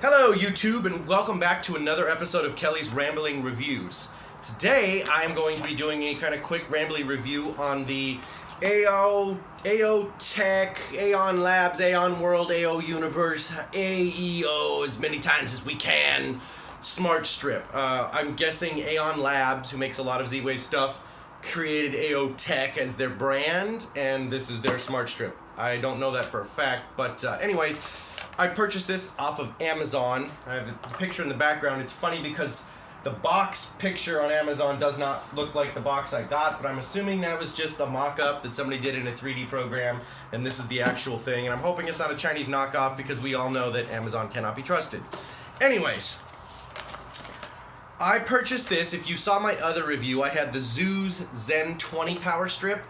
Hello YouTube and welcome back to another episode of Kelly's Rambling Reviews. Today I am going to be doing a kind of quick rambly review on the AeoTech, Aeon Labs, Aeon World, AeO Universe, AeO as many times as we can smart strip. I'm guessing Aeon Labs, who makes a lot of Z-Wave stuff, created AeoTech as their brand and this is their smart strip. I don't know that for a fact, but anyways, I purchased this off of Amazon. I have the picture in the background. It's funny because the box picture on Amazon does not look like the box I got, but I'm assuming that was just a mock-up that somebody did in a 3D program, and this is the actual thing, and I'm hoping it's not a Chinese knockoff because we all know that Amazon cannot be trusted. Anyways, I purchased this. If you saw my other review, I had the Zeus Zen 20 power strip,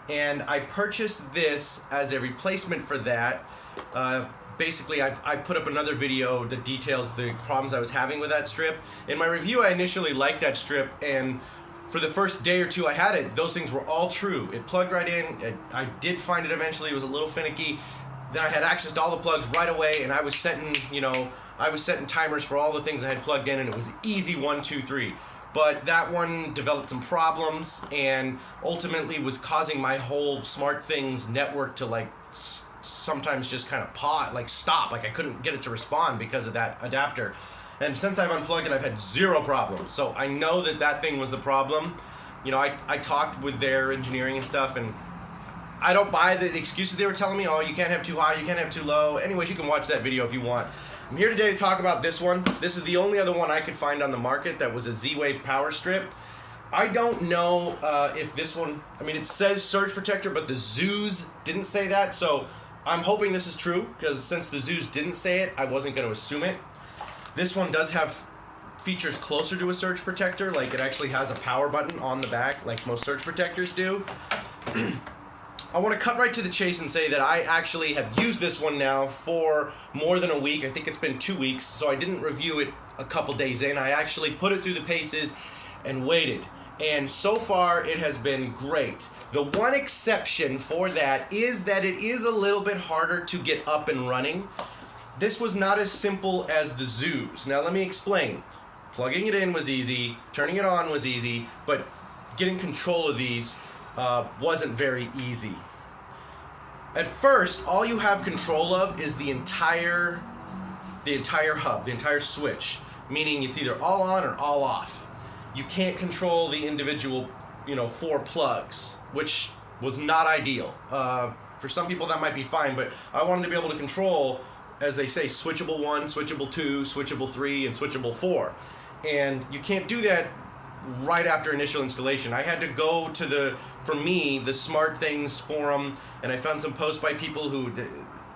and I purchased this as a replacement for that. Basically, I put up another video that details the problems I was having with that strip. In my review, I initially liked that strip, and for the first day or two I had it, those things were all true. It plugged right in. I did find it eventually. It was a little finicky. Then I had access to all the plugs right away, and I was setting, timers for all the things I had plugged in, and it was easy 1, 2, 3. But that one developed some problems, and ultimately was causing my whole SmartThings network to sometimes just kind of stop. I couldn't get it to respond because of that adapter. And since I've unplugged it, I've had zero problems. So I know that thing was the problem. I talked with their engineering and stuff, and I don't buy the excuses they were telling me. Oh, you can't have too high, you can't have too low. Anyways, you can watch that video if you want. I'm here today to talk about this one. This is the only other one I could find on the market that was a Z-Wave power strip. I don't know if this one, it says surge protector, but the Zeus didn't say that, so I'm hoping this is true, because since the Zeus didn't say it, I wasn't going to assume it. This one does have features closer to a surge protector, like it actually has a power button on the back, like most surge protectors do. I want to cut right to the chase and say that I actually have used this one now for more than a week. I think it's been 2 weeks, so I didn't review it a couple days in. I actually put it through the paces and waited. And so far, it has been great. The one exception for that is that it is a little bit harder to get up and running. This was not as simple as the Zeus. Now let me explain. Plugging it in was easy, turning it on was easy, but getting control of these wasn't very easy. At first, all you have control of is the entire hub, the entire switch, meaning it's either all on or all off. You can't control the individual, 4 plugs, which was not ideal. For some people that might be fine, but I wanted to be able to control, as they say, switchable 1, switchable 2, switchable 3, and switchable 4. And you can't do that right after initial installation. I had to go to the SmartThings forum, and I found some posts by people who, the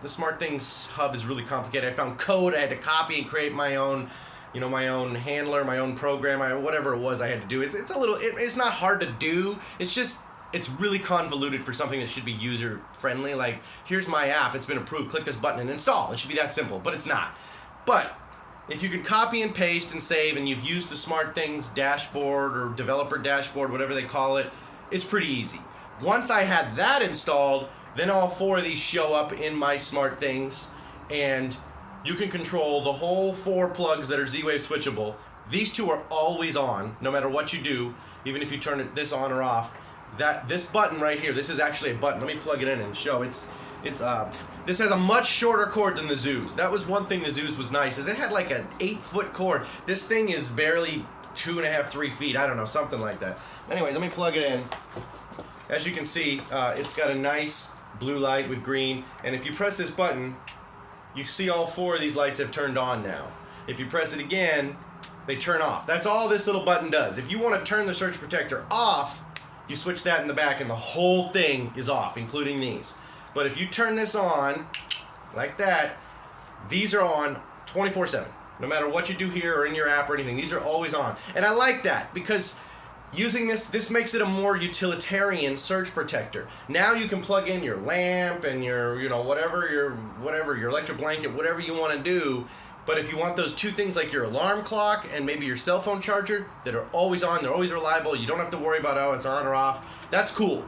SmartThings hub is really complicated. I found code I had to copy and create my own my own handler, my own program, whatever it was I had to do. It's not hard to do. It's really convoluted for something that should be user friendly. Like, here's my app, it's been approved, click this button and install. It should be that simple, but it's not. But if you can copy and paste and save, and you've used the SmartThings dashboard or developer dashboard, whatever they call it, it's pretty easy. Once I had that installed, then all 4 of these show up in my SmartThings, and you can control the whole 4 plugs that are Z-Wave switchable. These 2 are always on, no matter what you do, even if you turn this on or off. This button right here, this is actually a button. Let me plug it in and show. This has a much shorter cord than the Zeus. That was one thing the Zeus was nice, is it had like an 8-foot cord. This thing is barely 2.5, 3 feet. I don't know, something like that. Anyways, let me plug it in. As you can see, it's got a nice blue light with green, and if you press this button, you see all 4 of these lights have turned on now. If you press it again, they turn off. That's all this little button does. If you want to turn the surge protector off, you switch that in the back and the whole thing is off, including these. But if you turn this on, like that, these are on 24/7. No matter what you do here or in your app or anything, these are always on. And I like that because using this makes it a more utilitarian surge protector. Now you can plug in your lamp and your, whatever, your electric blanket, whatever you want to do. But if you want those 2 things like your alarm clock and maybe your cell phone charger that are always on, they're always reliable, you don't have to worry about, oh, it's on or off, that's cool.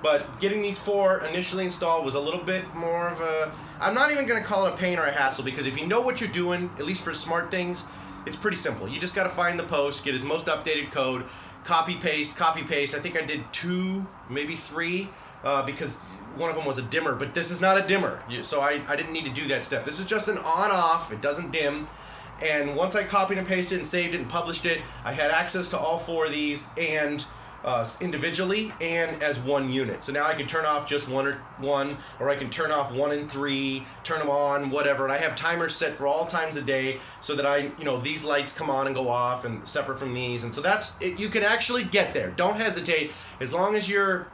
But getting these 4 initially installed was a little bit more of I'm not even going to call it a pain or a hassle, because if you know what you're doing, at least for smart things, it's pretty simple. You just got to find the post, get his most updated code, copy paste. I think I did 2, maybe 3, because one of them was a dimmer, but this is not a dimmer, so I didn't need to do that step. This is just an on-off. It doesn't dim. And once I copied and pasted and saved it and published it, I had access to all 4 of these, and individually and as one unit. So now I can turn off just one, or I can turn off 1 and 3, turn them on, whatever. And I have timers set for all times of day, so that these lights come on and go off, and separate from these. And so that's it. You can actually get there. Don't hesitate. As long as you're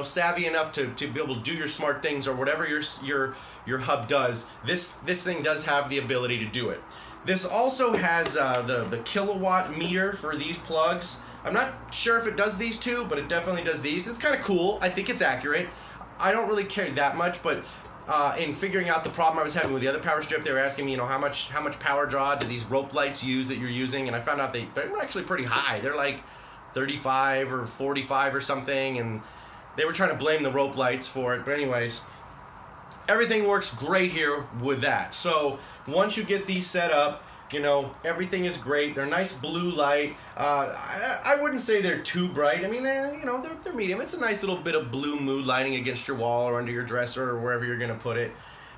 savvy enough to be able to do your smart things, or whatever your hub does, this thing does have the ability to do it. This also has the kilowatt meter for these plugs. I'm not sure if it does these 2, but it definitely does these. It's kind of cool. I think it's accurate. I don't really care that much, but in figuring out the problem I was having with the other power strip, they were asking me, how much power draw do these rope lights use that you're using, and I found out they're actually pretty high. They're like 35 or 45 or something, and they were trying to blame the rope lights for it. But anyways, everything works great here with that. So once you get these set up, everything is great. They're nice blue light. I wouldn't say they're too bright. I mean, they're medium. It's a nice little bit of blue mood lighting against your wall or under your dresser or wherever you're gonna put it.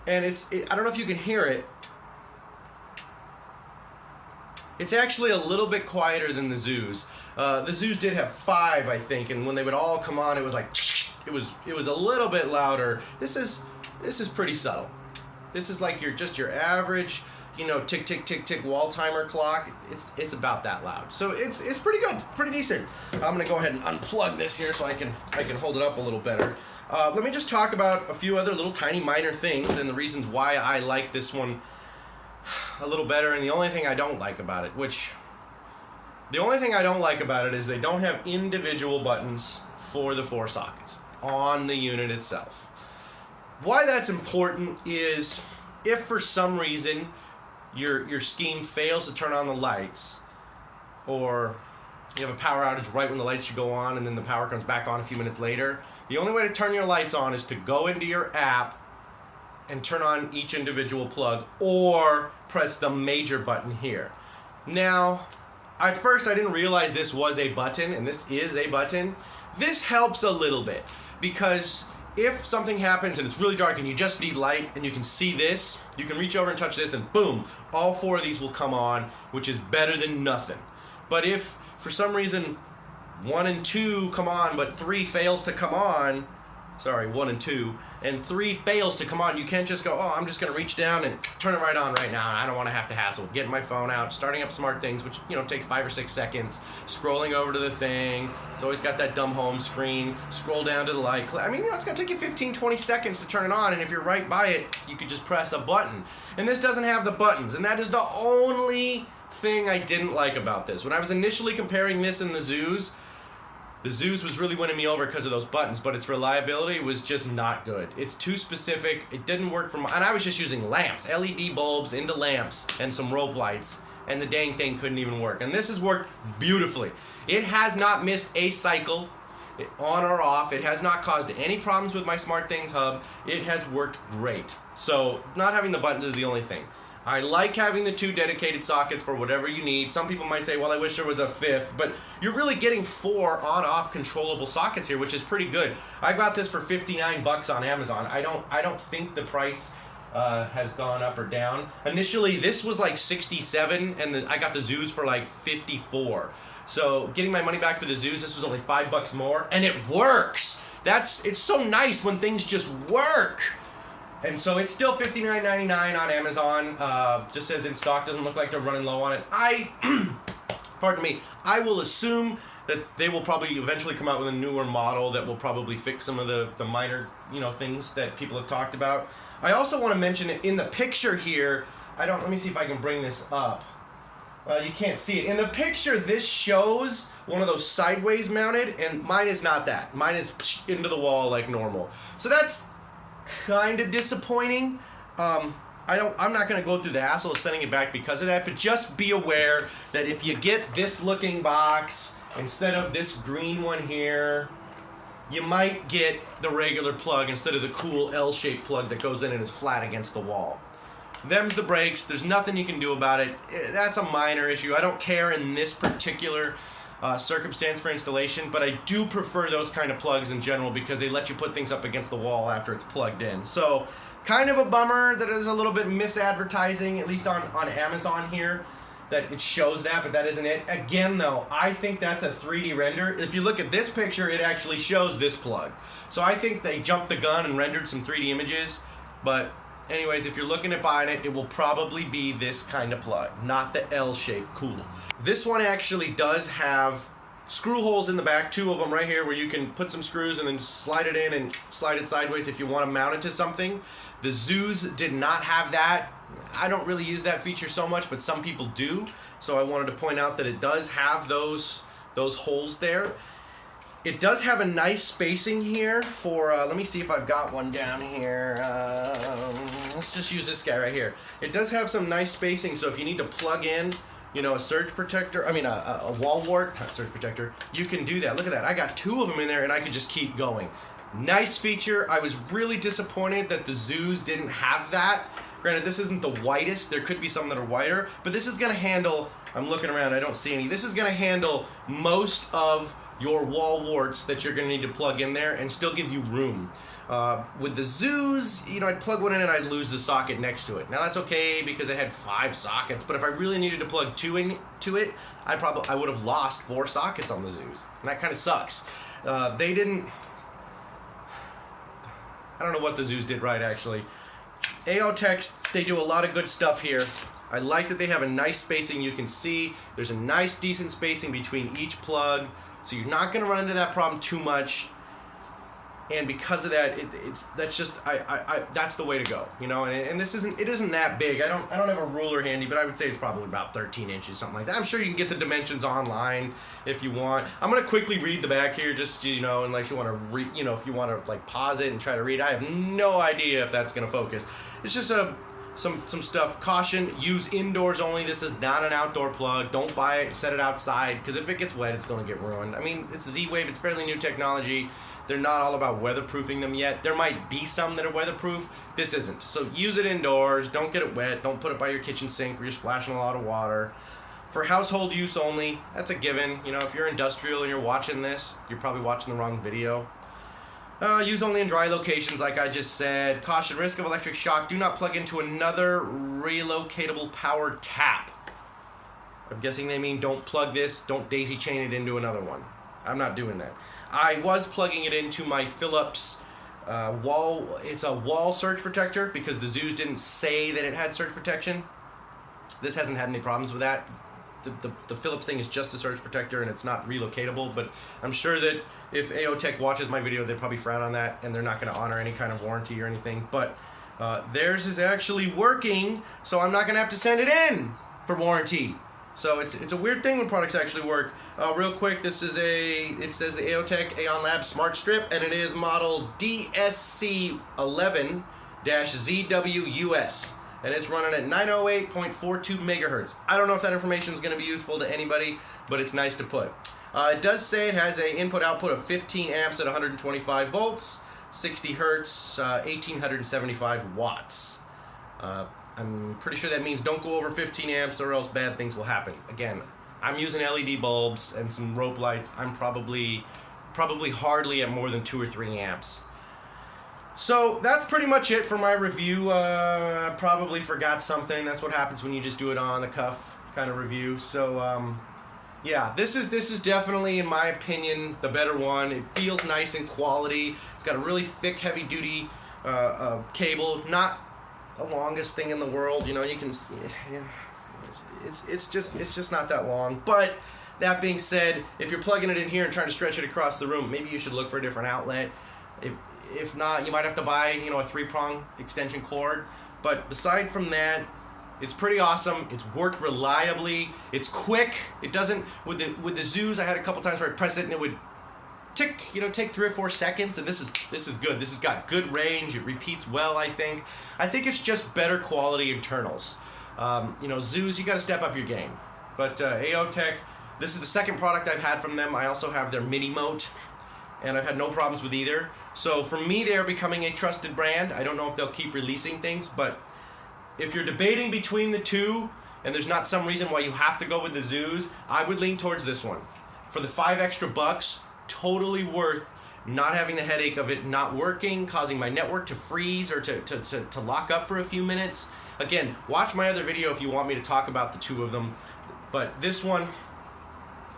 And I don't know if you can hear it. It's actually a little bit quieter than the Zoos. The Zoos did have 5, I think, and when they would all come on, it was like it was a little bit louder. This is pretty subtle. This is like your average, tick tick tick tick wall timer clock. It's about that loud. So it's pretty good, pretty decent. I'm gonna go ahead and unplug this here so I can hold it up a little better. Let me just talk about a few other little tiny minor things and the reasons why I like this one a little better, and the only thing I don't like about it, is they don't have individual buttons for the 4 sockets on the unit itself. Why that's important is if for some reason your scheme fails to turn on the lights, or you have a power outage right when the lights should go on and then the power comes back on a few minutes later, the only way to turn your lights on is to go into your app and turn on each individual plug, or press the major button here. Now, at first I didn't realize this was a button, and this is a button. This helps a little bit, because if something happens and it's really dark and you just need light and you can see this, you can reach over and touch this and boom, all 4 of these will come on, which is better than nothing. But if for some reason 1 and 2 come on but 3 fails to come on, 1 and 2, and 3 fails to come on, you can't just go, I'm just going to reach down and turn it right on right now. I don't want to have to hassle with getting my phone out, starting up Smart Things, which takes 5 or 6 seconds, scrolling over to the thing. It's always got that dumb home screen, scroll down to the light. I mean, it's going to take you 15, 20 seconds to turn it on, and if you're right by it, you could just press a button. And this doesn't have the buttons, and that is the only thing I didn't like about this. When I was initially comparing this and the Zoos was really winning me over because of those buttons, but its reliability was just not good. It's too specific. It didn't work and I was just using lamps, LED bulbs into lamps, and some rope lights, and the dang thing couldn't even work. And this has worked beautifully. It has not missed a cycle, on or off. It has not caused any problems with my Smart Things hub. It has worked great. So not having the buttons is the only thing. I like having the 2 dedicated sockets for whatever you need. Some people might say, well, I wish there was a 5th, but you're really getting 4 on-off controllable sockets here, which is pretty good. I got this for $59 on Amazon. I don't think the price has gone up or down. Initially, this was like $67, and I got the Zoos for like $54. So getting my money back for the Zoos, this was only $5 more, and it works. It's so nice when things just work. And so it's still $59.99 on Amazon. Just says in stock, doesn't look like they're running low on it. Pardon me, I will assume that they will probably eventually come out with a newer model that will probably fix some of the minor, things that people have talked about. I also want to mention it in the picture here. Let me see if I can bring this up. Well, you can't see it. In the picture, this shows one of those sideways mounted, and mine is not that. Mine is into the wall like normal. So that's kind of disappointing. I'm not going to go through the hassle of sending it back because of that, but just be aware that if you get this looking box instead of this green one here, you might get the regular plug instead of the cool L-shaped plug that goes in and is flat against the wall. Them's the breaks. There's nothing you can do about it. That's a minor issue. I don't care in this particular circumstance for installation, but I do prefer those kind of plugs in general because they let you put things up against the wall after it's plugged in. So kind of a bummer that is a little bit misadvertising, at least on Amazon here, that it shows that, but that isn't it. Again though, I think that's a 3D render. If you look at this picture, it actually shows this plug. So I think they jumped the gun and rendered some 3D images, but anyways, if you're looking at buying it, it will probably be this kind of plug, not the L-shape. Cool. This one actually does have screw holes in the back, 2 of them right here, where you can put some screws and then slide it in and slide it sideways if you want to mount it to something. The Zeus did not have that. I don't really use that feature so much, but some people do. So I wanted to point out that it does have those holes there. It does have a nice spacing here for, let me see if I've got one down here. Let's just use this guy right here. It does have some nice spacing, so if you need to plug in, you know, a surge protector, a wall wart, not surge protector, you can do that. Look at that. I got 2 of them in there and I could just keep going. Nice feature. I was really disappointed that the Zeus didn't have that. Granted, this isn't the whitest. There could be some that are whiter, but this is going to handle, I'm looking around, I don't see any. This is going to handle most of your wall warts that you're going to need to plug in there and still give you room. With the Zeus, you know, I'd plug one in and I'd lose the socket next to it. Now that's okay because it had 5 sockets, but if I really needed to plug 2 into it, I would have lost 4 sockets on the Zeus. And that kind of sucks. They didn't, I don't know what the Zeus did right actually. AeoTech, they do a lot of good stuff here. I like that they have a nice spacing. You can see there's a nice decent spacing between each plug, so you're not going to run into that problem too much. And because of that, that's just that's the way to go, you know. And it isn't that big. I don't have a ruler handy, but I would say it's probably about 13 inches, something like that. I'm sure you can get the dimensions online if you want. I'm gonna quickly read the back here, just, you know, unless you want to if you want to like pause it and try to read. I have no idea if that's gonna focus. It's just some stuff. Caution: use indoors only. This is not an outdoor plug. Don't buy it, set it outside, because if it gets wet, it's gonna get ruined. I mean, it's Z-Wave. It's fairly new technology. They're not all about weatherproofing them yet. There might be some that are weatherproof. This isn't. So use it indoors. Don't get it wet. Don't put it by your kitchen sink where you're splashing a lot of water. For household use only, that's a given. You know, if you're industrial and you're watching this, you're probably watching the wrong video. Use only in dry locations, like I just said. Caution: risk of electric shock. Do not plug into another relocatable power tap. I'm guessing they mean don't plug this, don't daisy chain it into another one. I'm not doing that. I was plugging it into my Philips wall. It's a wall surge protector because the Zeus didn't say that it had surge protection. This hasn't had any problems with that. The Philips thing is just a surge protector and it's not relocatable, but I'm sure that if AeoTech watches my video, they'd probably frown on that and they're not going to honor any kind of warranty or anything. But theirs is actually working, so I'm not going to have to send it in for warranty. So it's a weird thing when products actually work. Real quick, it says the AeoTech Aeon Labs Smart Strip, and it is model DSC11-ZWUS, and it's running at 908.42 megahertz. I don't know if that information is going to be useful to anybody, but it's nice to put. It does say it has an input-output of 15 amps at 125 volts, 60 hertz, 1875 watts. I'm pretty sure that means don't go over 15 amps or else bad things will happen. Again, I'm using LED bulbs and some rope lights. I'm probably hardly at more than 2 or 3 amps. So that's pretty much it for my review. I probably forgot something. That's what happens when you just do it on the cuff kind of review. So yeah, this is definitely, in my opinion, the better one. It feels nice and quality. It's got a really thick, heavy-duty cable. Not the longest thing in the world, you know. You can, yeah, it's just not that long. But that being said, if you're plugging it in here and trying to stretch it across the room, maybe you should look for a different outlet. If not, you might have to buy, you know, a 3-prong extension cord. But aside from that, it's pretty awesome. It's worked reliably. It's quick. It doesn't, with the Zeus, I had a couple times where I press it and it would tick, you know, take 3 or 4 seconds, and this is good. This has got good range. It repeats well, I think. I think it's just better quality internals. You know, Zeus, you got to step up your game. But AeoTech, this is the second product I've had from them. I also have their mini moat. and I've had no problems with either. So for me, they are becoming a trusted brand. I don't know if they'll keep releasing things, but if you're debating between the two and there's not some reason why you have to go with the Zeus, I would lean towards this one. For the $5 extra, totally worth not having the headache of it not working, causing my network to freeze or to lock up for a few minutes. Again, watch my other video if you want me to talk about the two of them. But this one,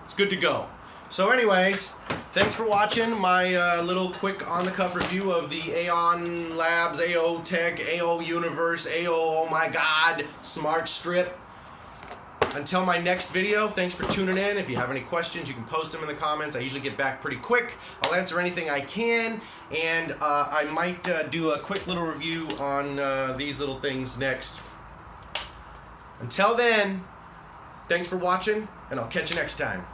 it's good to go. So anyways, thanks for watching my little quick on-the-cuff review of the Aeon Labs AeoTech AeoUniverse oh my god Smart Strip. Until my next video, thanks for tuning in. If you have any questions, you can post them in the comments. I usually get back pretty quick. I'll answer anything I can, and I might do a quick little review on these little things next. Until then, thanks for watching, and I'll catch you next time.